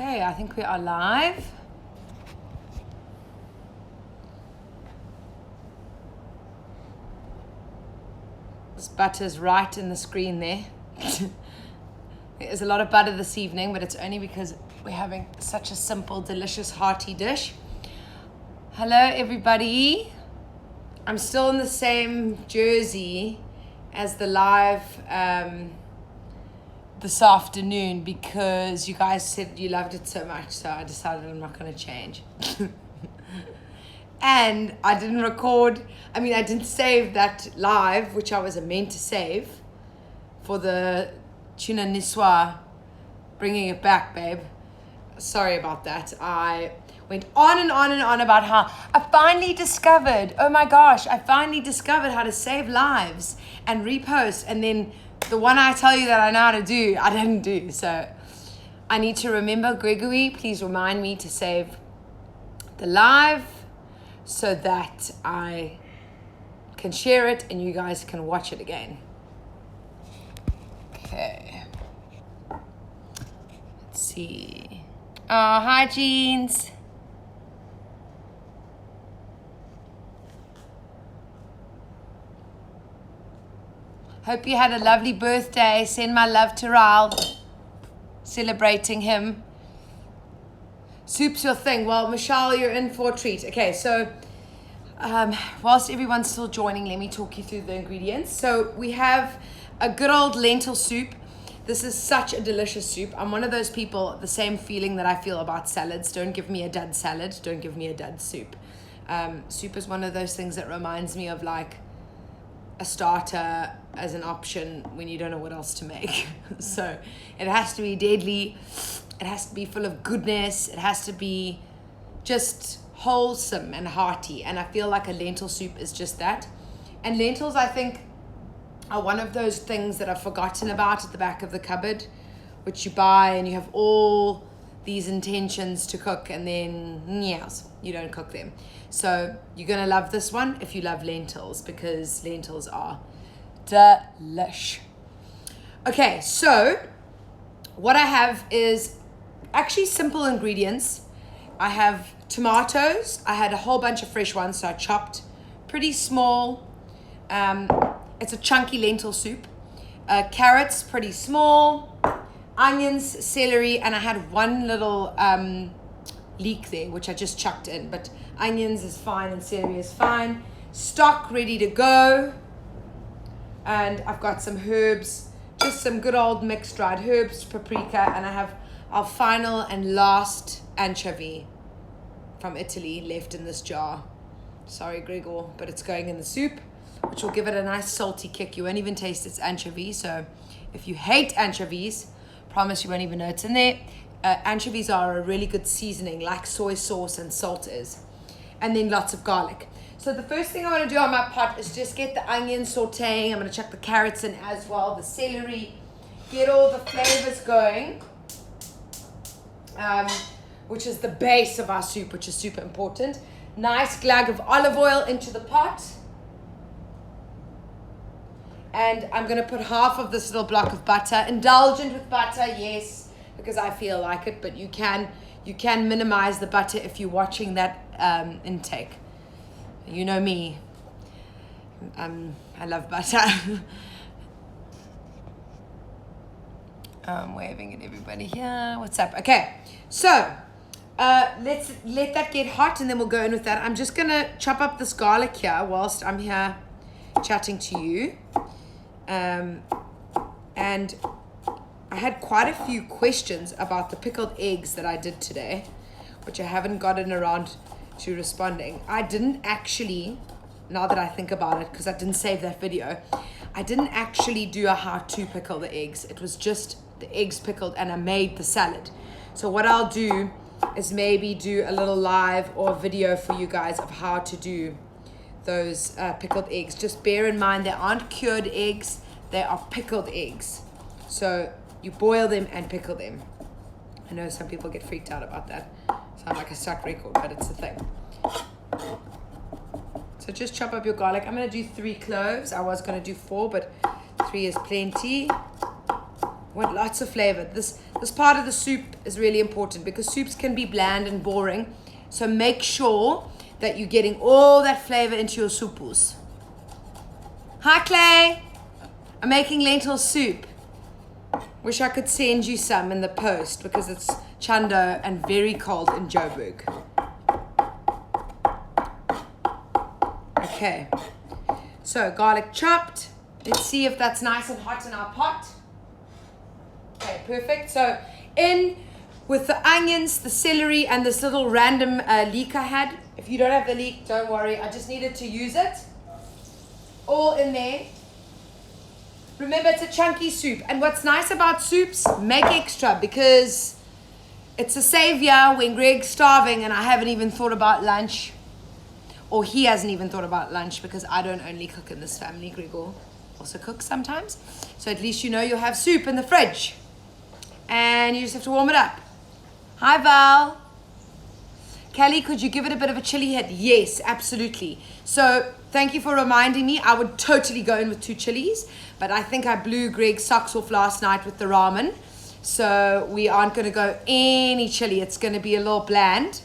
Okay, I think we are live. This butter's right in the screen there. There's a lot of butter this evening, but it's only because we're having such a simple, delicious, hearty dish. Hello, everybody. I'm still in the same jersey as the live this afternoon because you guys said you loved it so much, so I decided I'm not going to change. And I didn't I didn't save that live, which I was meant to save for the tuna niswa, bringing it back, babe. Sorry about that. I went on and on and on about how I finally discovered how to save lives and repost, and then the one I tell you that I know how to do, I didn't do. So I need to remember. Gregory, please remind me to save the live so that I can share it and you guys can watch it again. Okay. Let's see. Oh, hi, Jeans. Hope you had a lovely birthday. Send my love to Raul. Celebrating him. Soup's your thing. Well, Michelle, you're in for a treat. Okay, so whilst everyone's still joining, let me talk you through the ingredients. So we have a good old lentil soup. This is such a delicious soup. I'm one of those people, the same feeling that I feel about salads. Don't give me a dud salad. Don't give me a dud soup. Soup is one of those things that reminds me of like a starter as an option when you don't know what else to make. So it has to be deadly. It has to be full of goodness. It has to be just wholesome and hearty. And I feel like a lentil soup is just that. And lentils, I think, are one of those things that I've forgotten about at the back of the cupboard, which you buy and you have all these intentions to cook, and then, yes, you don't cook them. So you're going to love this one if you love lentils, because lentils are delish. Okay, so what I have is actually simple ingredients. I have tomatoes. I had a whole bunch of fresh ones, so I chopped pretty small. It's a chunky lentil soup. Carrots, pretty small. Onions, celery, and I had one little leek there, which I just chucked in. But onions is fine and celery is fine. Stock ready to go. And I've got some herbs, just some good old mixed dried herbs, paprika, and I have our final and last anchovy from Italy left in this jar. Sorry, Gregor, but it's going in the soup, which will give it a nice salty kick. You won't even taste its anchovy. So if you hate anchovies, promise you won't even know it's in there. Anchovies are a really good seasoning, like soy sauce and salt is. And then lots of garlic. So the first thing I want to do on my pot is just get the onions sauteing. I'm going to chuck the carrots in as well, the celery, get all the flavors going, which is the base of our soup, which is super important. Nice glug of olive oil into the pot. And I'm going to put half of this little block of butter. Indulgent with butter, yes, because I feel like it, but you can minimize the butter if you're watching that intake. You know me. I love butter. I'm waving at everybody here. What's up? Okay, so let's let that get hot and then we'll go in with that. I'm just going to chop up this garlic here whilst I'm here chatting to you. And I had quite a few questions about the pickled eggs that I did today, which I haven't gotten around to responding. I didn't actually, now that I think about it, because I didn't save that video, I didn't actually do a how to pickle the eggs. It was just the eggs pickled and I made the salad. So what I'll do is maybe do a little live or video for you guys of how to do those pickled eggs. Just bear in mind they aren't cured eggs, they are pickled eggs. So you boil them and pickle them. I know some people get freaked out about that. Sound like a stuck record, but it's a thing. So just chop up your garlic. I'm going to do 3 cloves. I was going to do 4, but 3 is plenty. want lots of flavor. This part of the soup is really important because soups can be bland and boring. So make sure that you're getting all that flavor into your soupus. Hi Clay, I'm making lentil soup. Wish I could send you some in the post because it's Chando and very cold in Joburg. Okay, so garlic chopped. Let's see if that's nice and hot in our pot. Okay, perfect. So in with the onions, the celery, and this little random leek I had. If you don't have the leek, don't worry. I just needed to use it. All in there. Remember, it's a chunky soup. And what's nice about soups, make extra because it's a savior when Greg's starving and I haven't even thought about lunch. Or he hasn't even thought about lunch because I don't only cook in this family. Gregor also cooks sometimes. So at least you know you'll have soup in the fridge. And you just have to warm it up. Hi, Val. Callie, could you give it a bit of a chili hit? Yes, absolutely. So thank you for reminding me. I would totally go in with 2 chilies. But I think I blew Greg's socks off last night with the ramen. So we aren't going to go any chili. It's going to be a little bland.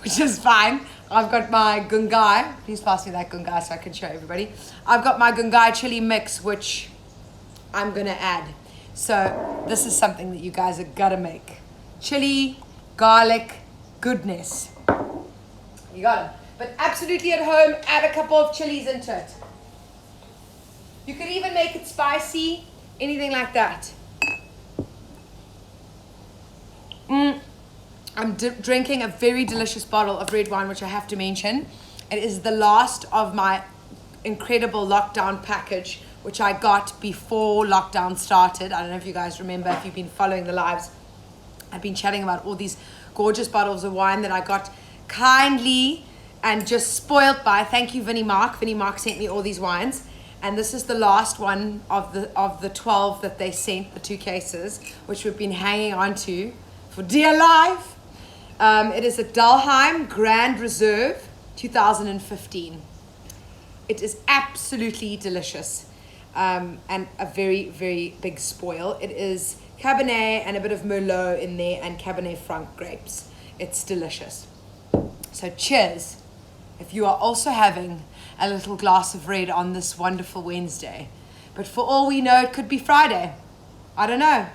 Which is fine. I've got my gungai. Please pass me that gungai so I can show everybody. I've got my gungai chili mix, which I'm going to add. So this is something that you guys are going to make. Chili, garlic, goodness. You got it. But absolutely at home, add a couple of chilies into it. You could even make it spicy, anything like that. I'm drinking a very delicious bottle of red wine, which I have to mention. It is the last of my incredible lockdown package, which I got before lockdown started. I don't know if you guys remember, if you've been following the lives. I've been chatting about all these gorgeous bottles of wine that I got kindly and just spoiled by. Thank you, Vinnie Mark. Vinnie Mark sent me all these wines. And this is the last one of the 12 that they sent, the 2 cases, which we've been hanging on to for dear life. It is a Dalheim Grand Reserve 2015. It is absolutely delicious and a very, very big spoil. It is Cabernet and a bit of Merlot in there and Cabernet Franc grapes. It's delicious. So cheers if you are also having a little glass of red on this wonderful Wednesday. But for all we know, it could be Friday. I don't know.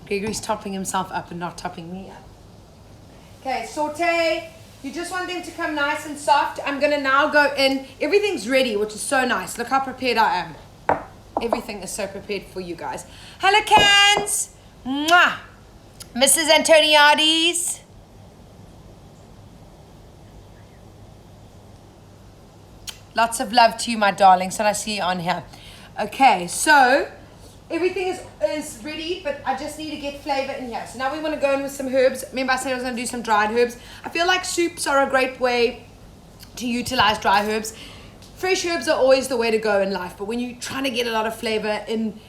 Gregory's topping himself up and not topping me up. Okay, saute. You just want them to come nice and soft. I'm going to now go in. Everything's ready, which is so nice. Look how prepared I am. Everything is so prepared for you guys. Hello, Cans. Mwah. Mrs. Antoniades. Lots of love to you, my darlings, and I see you on here. Okay, so everything is ready, but I just need to get flavor in here. So now we want to go in with some herbs. Remember I said I was going to do some dried herbs. I feel like soups are a great way to utilize dry herbs. Fresh herbs are always the way to go in life, but when you're trying to get a lot of flavor in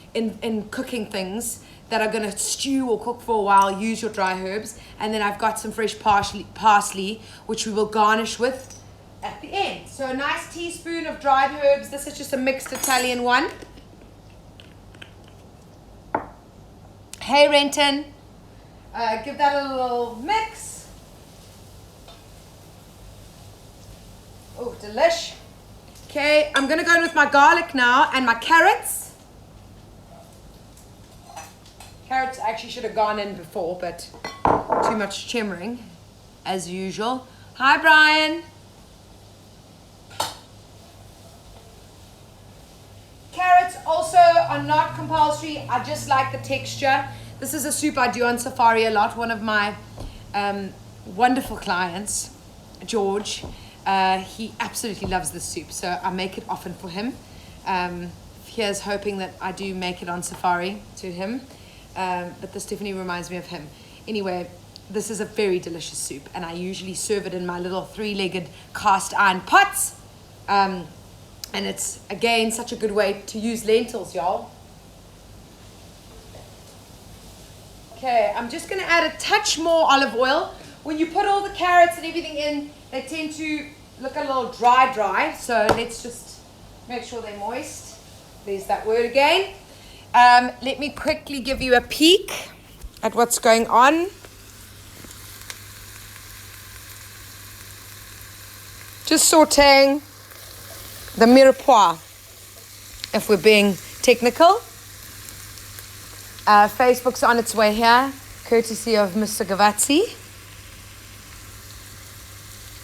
cooking things that are going to stew or cook for a while, use your dry herbs. And then I've got some fresh parsley, which we will garnish with at the end. So a nice teaspoon of dried herbs. This is just a mixed Italian one. Hey Renton, give that a little mix. Oh, delish. Okay, I'm gonna go in with my garlic now and my carrots. Carrots actually should have gone in before, but too much chimmering as usual. Hi Brian. Carrots also are not compulsory. I just like the texture. This is a soup I do on safari a lot. One of my wonderful clients, George, he absolutely loves this soup, so I make it often for him. Here's hoping that I do make it on safari to him, but this definitely reminds me of him. Anyway, this is a very delicious soup, and I usually serve it in my little 3-legged cast iron pots. And it's, again, such a good way to use lentils, y'all. Okay, I'm just going to add a touch more olive oil. When you put all the carrots and everything in, they tend to look a little dry. So let's just make sure they're moist. There's that word again. Let me quickly give you a peek at what's going on. Just sauteing the mirepoix, if we're being technical. Facebook's on its way here, courtesy of Mr. Gavazzi.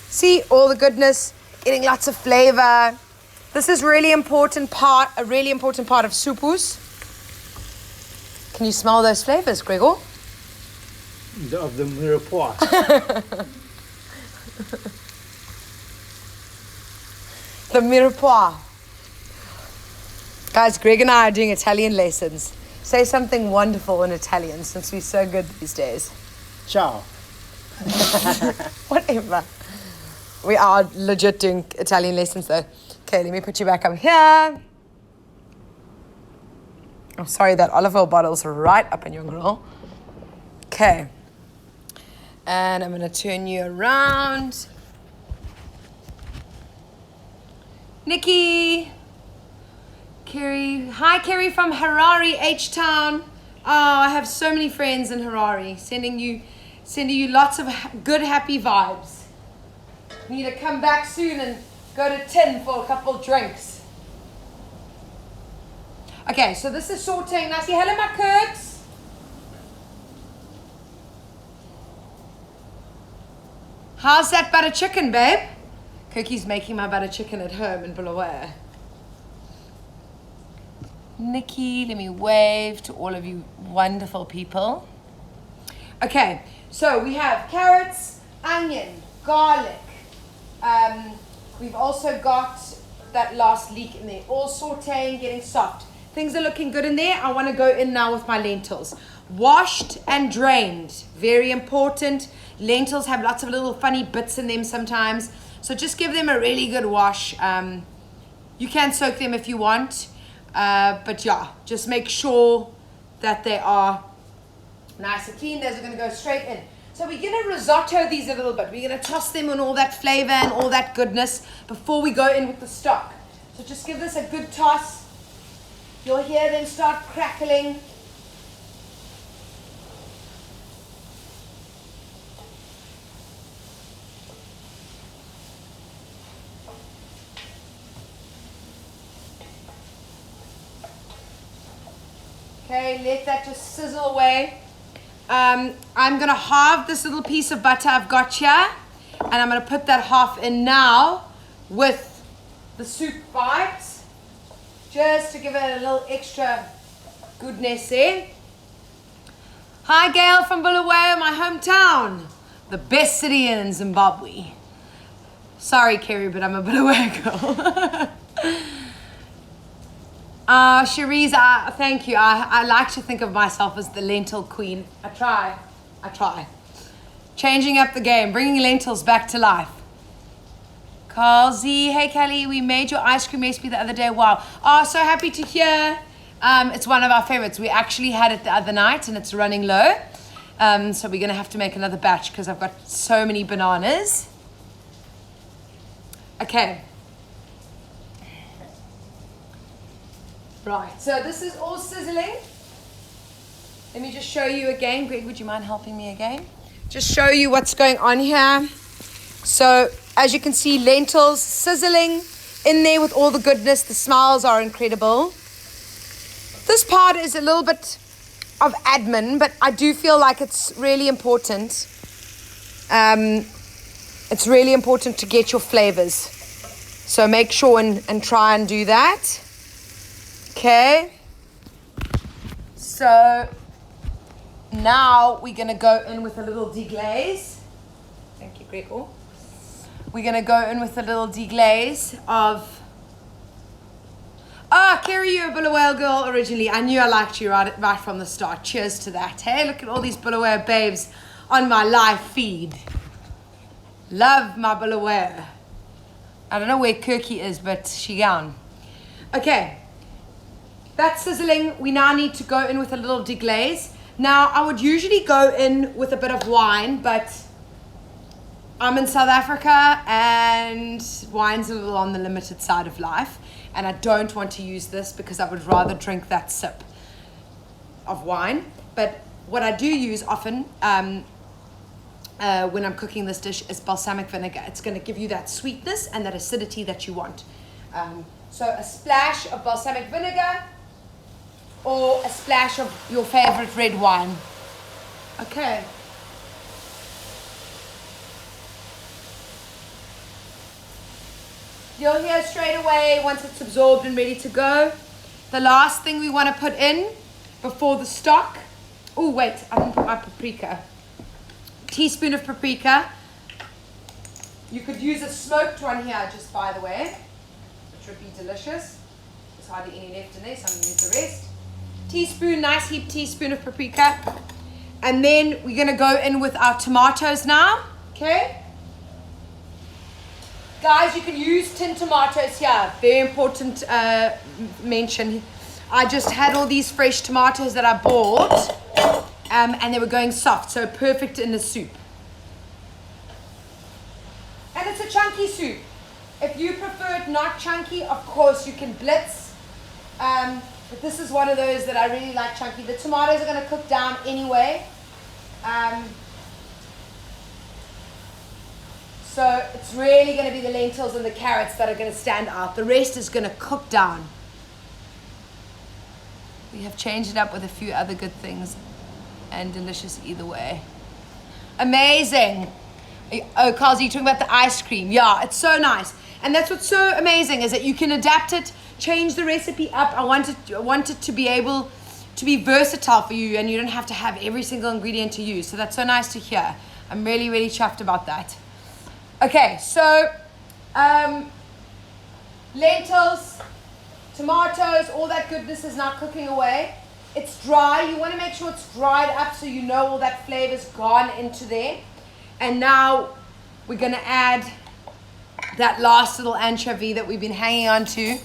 See, all the goodness, getting lots of flavor. This is a really important part of supus. Can you smell those flavors, Gregor? Of the mirepoix. The mirepoix. Guys, Greg and I are doing Italian lessons. Say something wonderful in Italian since we're so good these days. Ciao. Whatever. We are legit doing Italian lessons though. Okay, let me put you back up here. I'm sorry, that olive oil bottle's right up in your grill. Okay. And I'm going to turn you around. Nikki. Kerry. Hi, Kerry from Harare, H-Town. Oh, I have so many friends in Harare. Sending you lots of good, happy vibes. Need to come back soon and go to Tin for a couple drinks. Okay, so this is sauteing. Now, say hello, my Kurtz. How's that butter chicken, babe? Cookie's making my butter chicken at home in Bulawayo. Nikki, let me wave to all of you wonderful people. Okay, so we have carrots, onion, garlic. We've also got that last leek in there, all sauteing, getting soft. Things are looking good in there. I want to go in now with my lentils. Washed and drained, very important. Lentils have lots of little funny bits in them sometimes. So just give them a really good wash. You can soak them if you want. But yeah, just make sure that they are nice and clean. Those are going to go straight in. So we're going to risotto these a little bit. We're going to toss them in all that flavor and all that goodness before we go in with the stock. So just give this a good toss. You'll hear them start crackling. Okay, let that just sizzle away. I'm going to halve this little piece of butter I've got here, and I'm going to put that half in now with the soup bites, just to give it a little extra goodness there. Hi, Gail from Bulawayo, my hometown, the best city in Zimbabwe. Sorry, Kerry, but I'm a Bulawayo girl. Cherise, thank you. I like to think of myself as the lentil queen. I try. Changing up the game, bringing lentils back to life. Carl Z, hey Callie, we made your ice cream recipe the other day. Wow. Oh, so happy to hear. It's one of our favorites. We actually had it the other night and it's running low. So we're going to have to make another batch because I've got so many bananas. Okay. Right, so this is all sizzling. Let me just show you again. Greg, would you mind helping me again? Just show you what's going on here. So, as you can see, lentils sizzling in there with all the goodness. The smells are incredible. This part is a little bit of admin, but I do feel like it's really important. It's really important to get your flavors. So make sure and try and do that. Okay, so now we're going to go in with a little deglaze. Thank you, Gregor. We're going to go in with a little deglaze of... Kerry, you're a Bulawayo girl originally. I knew I liked you right from the start. Cheers to that. Hey, look at all these Bulawayo babes on my live feed. Love my Bulawayo. I don't know where Kirky is, but she gone. Okay. That's sizzling. We now need to go in with a little deglaze. Now, I would usually go in with a bit of wine, but I'm in South Africa and wine's a little on the limited side of life. And I don't want to use this because I would rather drink that sip. of wine. But what I do use often when I'm cooking this dish is balsamic vinegar. It's going to give you that sweetness and that acidity that you want. So a splash of balsamic vinegar or a splash of your favorite red wine. Okay. You'll hear straight away once it's absorbed and ready to go. The last thing we want to put in before the stock. Oh wait, I didn't put my paprika. Teaspoon of paprika. You could use a smoked one here, just by the way, which would be delicious. There's hardly any left in there, so I'm going to use the rest. Teaspoon, nice heaped teaspoon of paprika. And then we're going to go in with our tomatoes now. Okay. Guys, you can use tin tomatoes here. Very important mention. I just had all these fresh tomatoes that I bought and they were going soft, so perfect in the soup. And it's a chunky soup. If you prefer it not chunky, of course you can blitz. But this is one of those that I really like chunky. The tomatoes are going to cook down anyway. So it's really going to be the lentils and the carrots that are going to stand out. The rest is going to cook down. We have changed it up with a few other good things and delicious either way. Amazing. Oh, Carl, you're talking about the ice cream. Yeah, it's so nice. And that's what's so amazing is that you can adapt it, change the recipe up. I want it to be able to be versatile for you and you don't have to have every single ingredient to use. So that's so nice to hear. I'm really, really chuffed about that. Okay, so lentils, tomatoes, all that goodness is now cooking away. It's dry. You want to make sure it's dried up so you know all that flavor's gone into there. And now we're going to add that last little anchovy that we've been hanging on to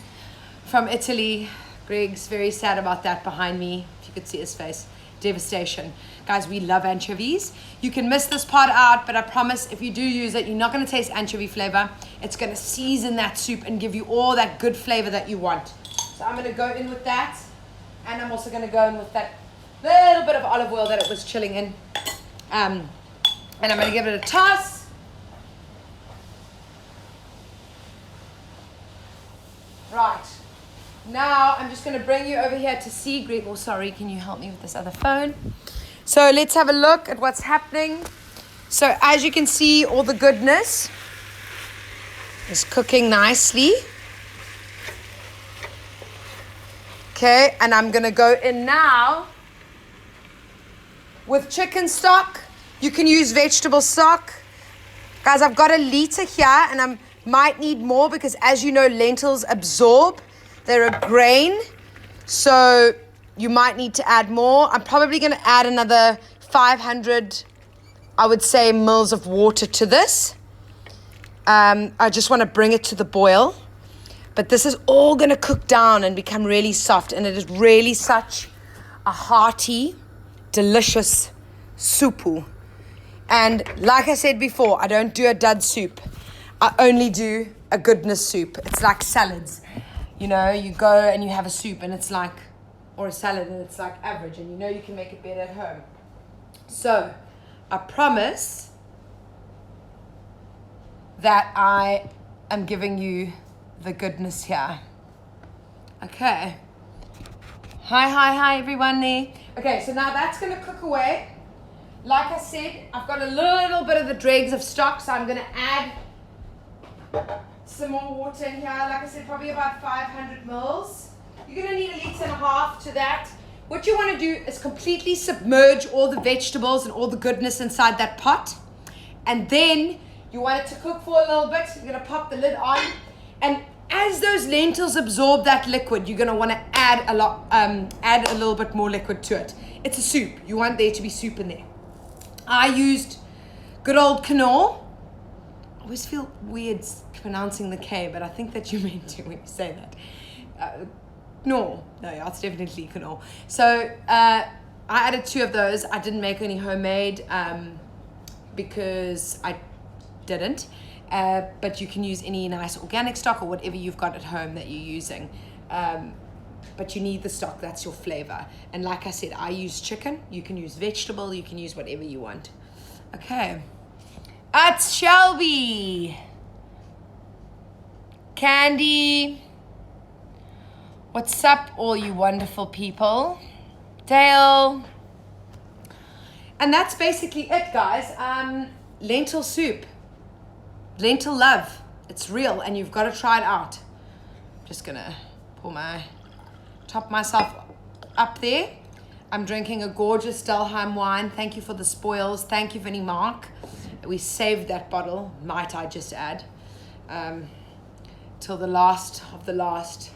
from Italy. Greg's very sad about that behind me. If you could see his face. Devastation. Guys, we love anchovies. You can miss this part out, but I promise if you do use it, you're not going to taste anchovy flavor. It's going to season that soup and give you all that good flavor that you want. So I'm going to go in with that. And I'm also going to go in with that little bit of olive oil that it was chilling in. And I'm going to give it a toss. Right. Now I'm just going to bring you over here to see Greg. Oh, sorry, can you help me with this other phone? So let's have a look at what's happening. So as you can see, all the goodness is cooking nicely. Okay, and I'm going to go in now with chicken stock. You can use vegetable stock. Guys, I've got a liter here and I might need more because as you know, lentils absorb. They're a grain, so you might need to add more. I'm probably going to add another 500, I would say, mils of water to this. I just want to bring it to the boil. But this is all going to cook down and become really soft. And it is really such a hearty, delicious soup. And like I said before, I don't do a dud soup. I only do a goodness soup. It's like salads. You know, you go and you have a soup and it's like, or a salad and it's like average and you know you can make it better at home. So, I promise that I am giving you the goodness here. Okay. Hi everyone there. Okay, so now that's going to cook away. Like I said, I've got a little bit of the dregs of stock, so I'm going to add some more water in here. Like I said, probably about 500 mils. You're going to need 1.5 liters to that. What you want to do is completely submerge all the vegetables and all the goodness inside that pot. And then you want it to cook for a little bit. You're going to pop the lid on. And as those lentils absorb that liquid, you're going to want to add a little bit more liquid to it. It's a soup. You want there to be soup in there. I used good old quinoa. I always feel weird pronouncing the K, but I think that you meant to when you say that. No, it's definitely quinoa. So I added 2 of those. I didn't make any homemade because I didn't. But you can use any nice organic stock or whatever you've got at home that you're using. but you need the stock. That's your flavor. And like I said, I use chicken. You can use vegetable. You can use whatever you want. Okay. It's Shelby. Candy. What's up, all you wonderful people? Dale. And that's basically it, guys. Lentil soup. Lentil love. It's real, and you've got to try it out. Just gonna top myself up there. I'm drinking a gorgeous Delheim wine. Thank you for the spoils. Thank you, Vinnie Mark. We saved that bottle, might I just add, till the last of the last.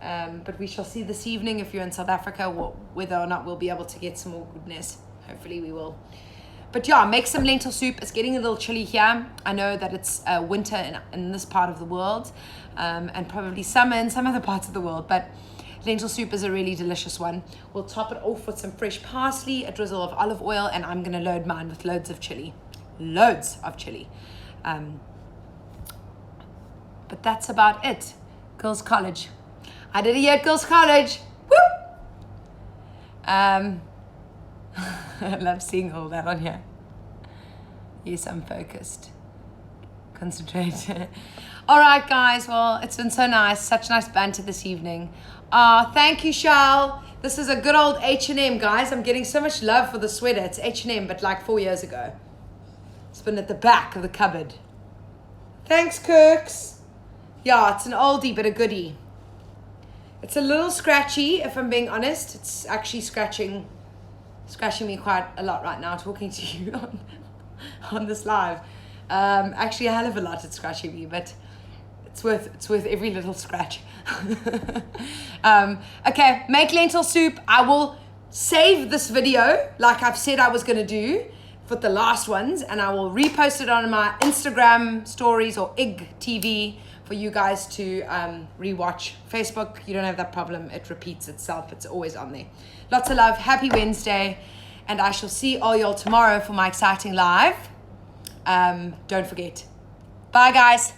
But we shall see this evening, if you're in South Africa, whether or not we'll be able to get some more goodness. Hopefully we will. But yeah, make some lentil soup. It's getting a little chilly here. I know that it's winter in this part of the world, and probably summer in some other parts of the world, but lentil soup is a really delicious one. We'll top it off with some fresh parsley, a drizzle of olive oil, and I'm going to load mine with loads of chili. Loads of chili. But that's about it. Girls College. I did a year at Girls College. Woo! I love seeing all that on here. Yes, I'm focused. Concentrate. All right, guys. Well, it's been so nice. Such nice banter this evening. Thank you, Charles. This is a good old H&M, guys. I'm getting so much love for the sweater. It's H&M, but like 4 years ago. It's been at the back of the cupboard. Thanks, Kirks. Yeah, it's an oldie, but a goodie. It's a little scratchy, if I'm being honest. It's actually scratching me quite a lot right now, talking to you on this live. Actually, a hell of a lot it's scratching me, but it's worth every little scratch. Okay, make lentil soup. I will save this video like I've said I was going to do for the last ones, and I will repost it on my Instagram stories or IGTV for you guys to rewatch. Facebook, you don't have that problem. It repeats itself. It's always on there. Lots of love. Happy Wednesday. And I shall see all y'all tomorrow for my exciting live. Don't forget. Bye, guys.